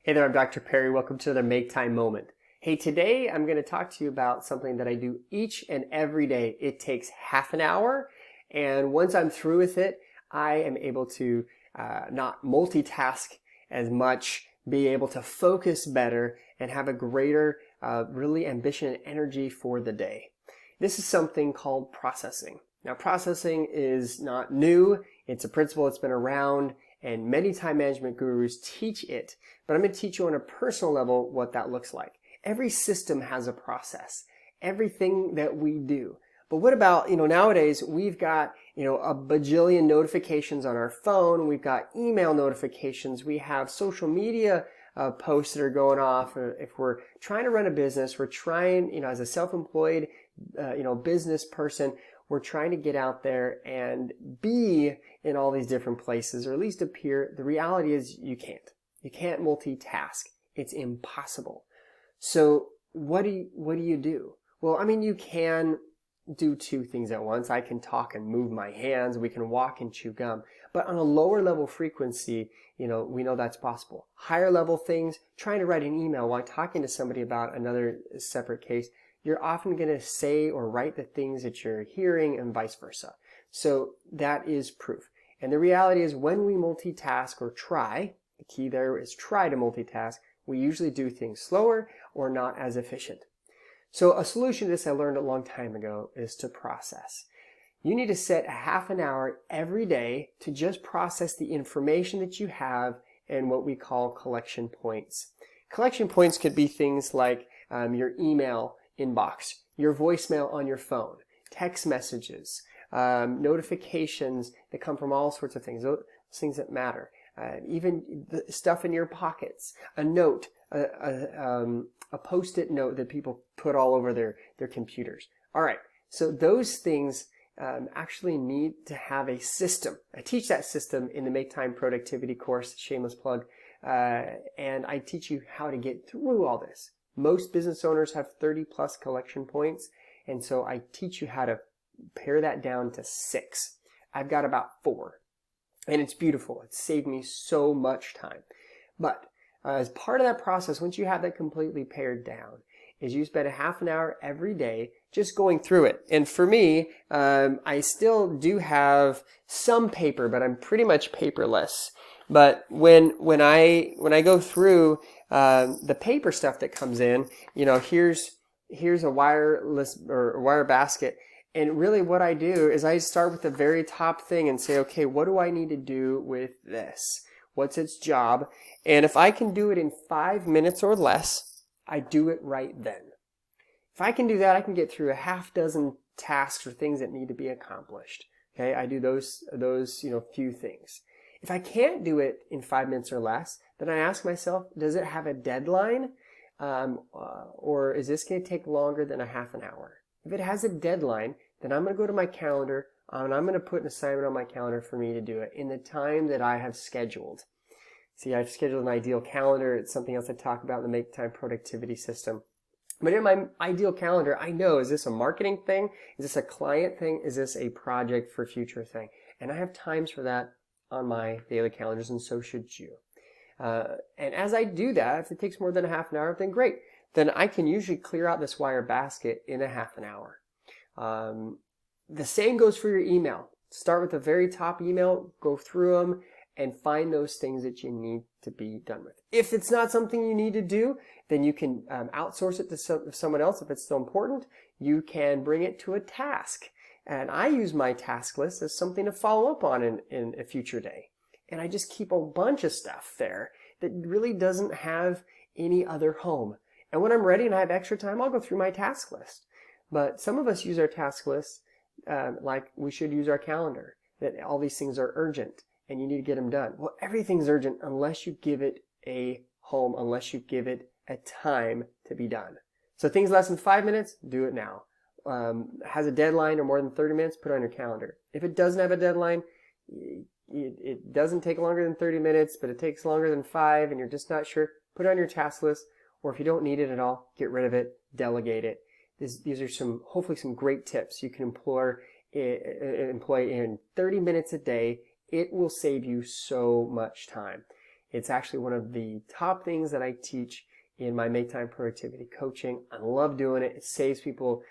Hey there, I'm Dr. Parry. Welcome to the Make Time Moment. Hey, today I'm going to talk to you about something that I do each and every day. It takes half an hour, and once I'm through with it, I am able to not multitask as much, be able to focus better, and have a greater really ambition and energy for the day. This is something called processing. Now, processing is not new. It's a principle that's been around, and many time management gurus teach it. But I'm going to teach you on a personal level what that looks like. Every system has a process. Everything that we do. But what about, nowadays we've got, a bajillion notifications on our phone. We've got email notifications. We have social media posts that are going off. If we're trying to run a business, we're trying, as a self-employed, business person, we're trying to get out there and be in all these different places, or at least appear. The reality is you can't. You can't multitask. It's impossible. So what do you do? Well, you can do two things at once. I can talk and move my hands. We can walk and chew gum. But on a lower level frequency, we know that's possible. Higher level things, trying to write an email while talking to somebody about another separate case, you're often going to say or write the things that you're hearing and vice versa. So that is proof. And the reality is when we multitask or try, the key there is try to multitask, we usually do things slower or not as efficient. So a solution to this I learned a long time ago is to process. You need to set a half an hour every day to just process the information that you have in what we call collection points. Collection points could be things like your email inbox, your voicemail on your phone, text messages, notifications that come from all sorts of things, those things that matter. Even the stuff in your pockets, a note, a post-it note that people put all over their computers. All right, so those things actually need to have a system. I teach that system in the Make Time Productivity course, shameless plug, and I teach you how to get through all this. Most business owners have 30 plus collection points, and so I teach you how to pare that down to 6. I've got about 4. And it's beautiful. It's saved me so much time. But as part of that process, once you have that completely pared down, is you spend a half an hour every day just going through it. And for me, I still do have some paper, but I'm pretty much paperless. But when I go through the paper stuff that comes in, here's a wireless or wire basket. And really what I do is I start with the very top thing and say, okay, what do I need to do with this? What's its job? And if I can do it in 5 minutes or less, I do it right then. If I can do that, I can get through a half dozen tasks or things that need to be accomplished. Okay, I do those few things. If I can't do it in 5 minutes or less, then I ask myself, does it have a deadline? Or is this going to take longer than a half an hour? If it has a deadline, then I'm going to go to my calendar and I'm going to put an assignment on my calendar for me to do it in the time that I have scheduled. See, I've scheduled an ideal calendar. It's something else I talk about in the Make Time Productivity system. But in my ideal calendar, I know, is this a marketing thing? Is this a client thing? Is this a project for future thing? And I have times for that on my daily calendars, and so should you. And as I do that, if it takes more than a half an hour, then great. Then I can usually clear out this wire basket in a half an hour. The same goes for your email. Start with the very top email, go through them, and find those things that you need to be done with. If it's not something you need to do, then you can outsource it to someone else if it's still important. You can bring it to a task. And I use my task list as something to follow up on in a future day. And I just keep a bunch of stuff there that really doesn't have any other home. And when I'm ready and I have extra time, I'll go through my task list. But some of us use our task list like we should use our calendar, that all these things are urgent and you need to get them done. Well, everything's urgent unless you give it a home, unless you give it a time to be done. So things less than 5 minutes, do it now. Has a deadline or more than 30 minutes, put it on your calendar. If it doesn't have a deadline, it doesn't take longer than 30 minutes, but it takes longer than 5 and you're just not sure, put it on your task list. Or if you don't need it at all, get rid of it, delegate it. These are hopefully some great tips you can employ in 30 minutes a day. It will save you so much time. It's actually one of the top things that I teach in my Make Time Productivity coaching. I love doing it. It saves people,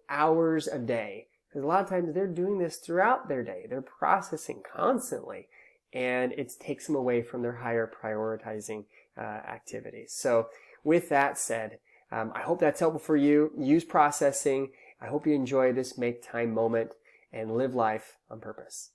hours a day. Because a lot of times they're doing this throughout their day. They're processing constantly. And it takes them away from their higher prioritizing activities. So with that said, I hope that's helpful for you. Use processing. I hope you enjoy this Make Time moment and live life on purpose.